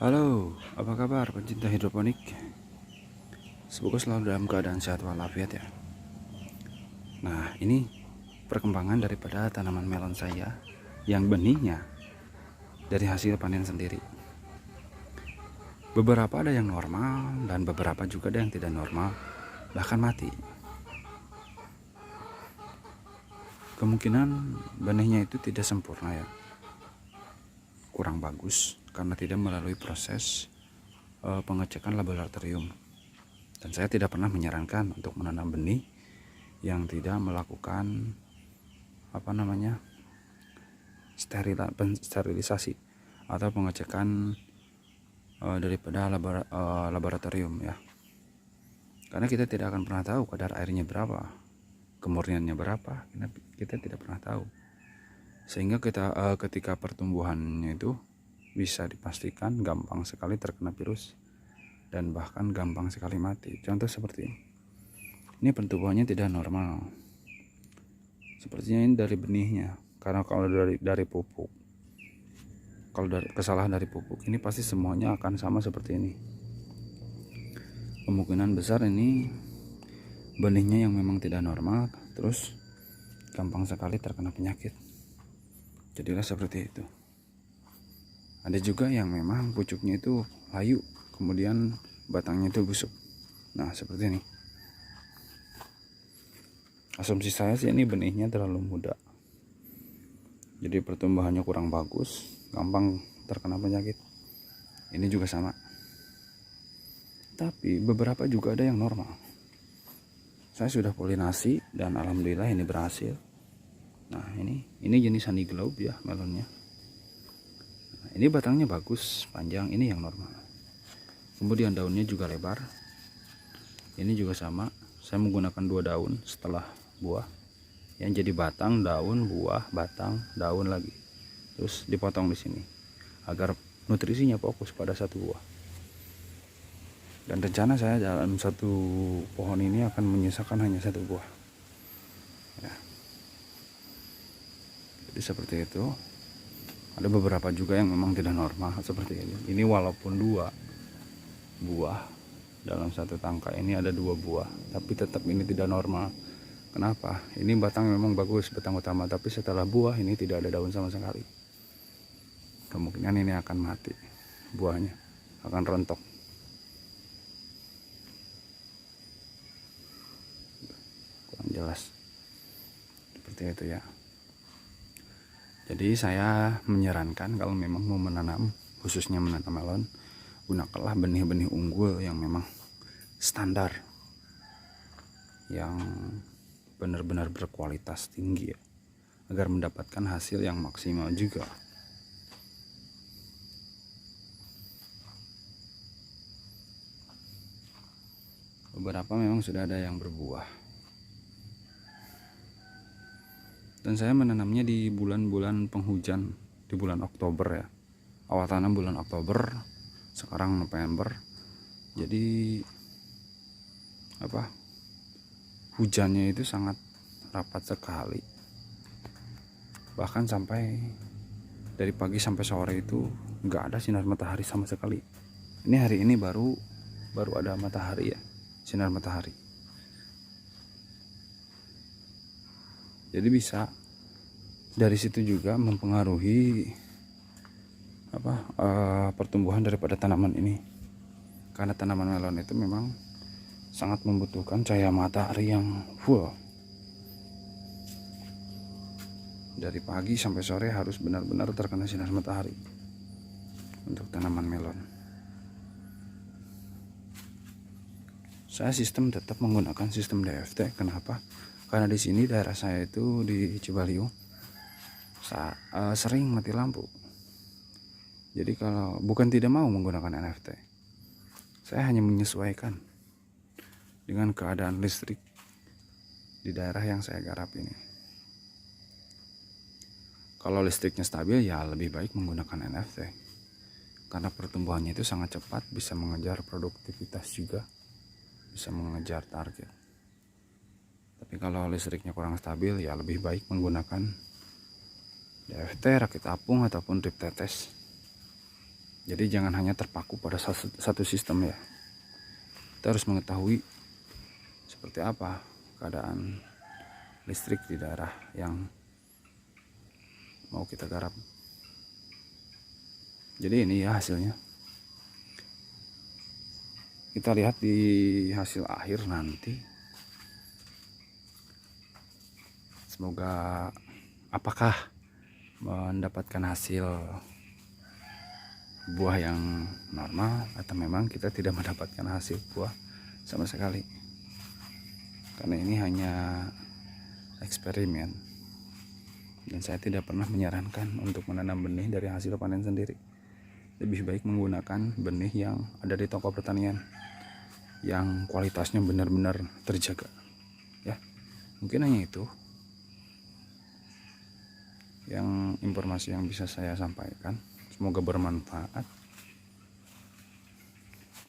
Halo, apa kabar pencinta hidroponik? Semoga selalu dalam keadaan sehat walafiat ya. Nah, ini perkembangan daripada tanaman melon saya yang benihnya dari hasil panen sendiri. Beberapa ada yang normal dan beberapa juga ada yang tidak normal, bahkan mati. Kemungkinan benihnya itu tidak sempurna ya, kurang bagus karena tidak melalui proses pengecekan laboratorium. Dan saya tidak pernah menyarankan untuk menanam benih yang tidak melakukan sterilisasi atau pengecekan daripada laboratorium ya. Karena kita tidak akan pernah tahu kadar airnya berapa, kemurniannya berapa, kita tidak pernah tahu. Sehingga kita ketika pertumbuhannya itu bisa dipastikan gampang sekali terkena virus dan bahkan gampang sekali mati. Contoh seperti ini. Ini pertumbuhannya tidak normal. Sepertinya ini dari benihnya. Karena kalau dari pupuk, kalau kesalahan dari pupuk, ini pasti semuanya akan sama seperti ini. Kemungkinan besar ini benihnya yang memang tidak normal, terus gampang sekali terkena penyakit. Jadilah seperti itu. Ada juga yang memang pucuknya itu layu, kemudian batangnya itu busuk. Nah, seperti ini. Asumsi saya sih ini benihnya terlalu muda, jadi pertumbuhannya kurang bagus, gampang terkena penyakit. Ini juga sama, tapi beberapa juga ada yang normal. Saya sudah polinasi dan alhamdulillah ini berhasil. Nah, ini jenis honey globe ya melonnya. Nah, ini batangnya bagus, panjang, ini yang normal. Kemudian daunnya juga lebar. Ini juga sama, saya menggunakan 2 daun setelah buah. Yang jadi batang, daun, buah, batang, daun lagi. Terus dipotong di sini agar nutrisinya fokus pada satu buah. Dan rencana saya dalam satu pohon ini akan menyisakan hanya 1 buah. Ya. Jadi seperti itu. Ada beberapa juga yang memang tidak normal seperti ini. Ini walaupun 2 buah dalam satu tangkai, ini ada 2 buah, tapi tetap ini tidak normal. Kenapa? Ini batang memang bagus, batang utama, tapi setelah buah ini tidak ada daun sama sekali. Kemungkinan ini akan mati, buahnya akan rontok. Kurang jelas seperti itu ya. Jadi saya menyarankan kalau memang mau menanam, khususnya menanam melon, gunakanlah benih-benih unggul yang memang standar, yang benar-benar berkualitas tinggi ya, agar mendapatkan hasil yang maksimal juga. Beberapa memang sudah ada yang berbuah, dan saya menanamnya di bulan-bulan penghujan, di bulan Oktober ya. Awal tanam bulan Oktober, sekarang November. Jadi hujannya itu sangat rapat sekali, bahkan sampai dari pagi sampai sore itu nggak ada sinar matahari sama sekali. Ini hari ini baru ada matahari ya, sinar matahari. Jadi bisa dari situ juga mempengaruhi pertumbuhan daripada tanaman ini, karena tanaman melon itu memang sangat membutuhkan cahaya matahari yang full. Dari pagi sampai sore harus benar-benar terkena sinar matahari untuk tanaman melon. Saya sistem tetap menggunakan sistem DFT. Kenapa? Karena di sini daerah saya itu di Cibaliu sering mati lampu. Jadi kalau bukan tidak mau menggunakan NFT, saya hanya menyesuaikan dengan keadaan listrik di daerah yang saya garap ini. Kalau listriknya stabil ya lebih baik menggunakan NFT, karena pertumbuhannya itu sangat cepat, bisa mengejar produktivitas juga, bisa mengejar target. Tapi kalau listriknya kurang stabil ya lebih baik menggunakan DFT, rakit apung ataupun drip tetes. Jadi jangan hanya terpaku pada satu sistem ya. Kita harus mengetahui seperti apa keadaan listrik di daerah yang mau kita garap. Jadi ini ya hasilnya. Kita lihat di hasil akhir nanti. Semoga apakah mendapatkan hasil buah yang normal atau memang kita tidak mendapatkan hasil buah sama sekali. Karena ini hanya eksperimen dan saya tidak pernah menyarankan untuk menanam benih dari hasil panen sendiri. Lebih baik menggunakan benih yang ada di toko pertanian yang kualitasnya benar-benar terjaga ya. Mungkin hanya itu yang informasi yang bisa saya sampaikan. Semoga bermanfaat.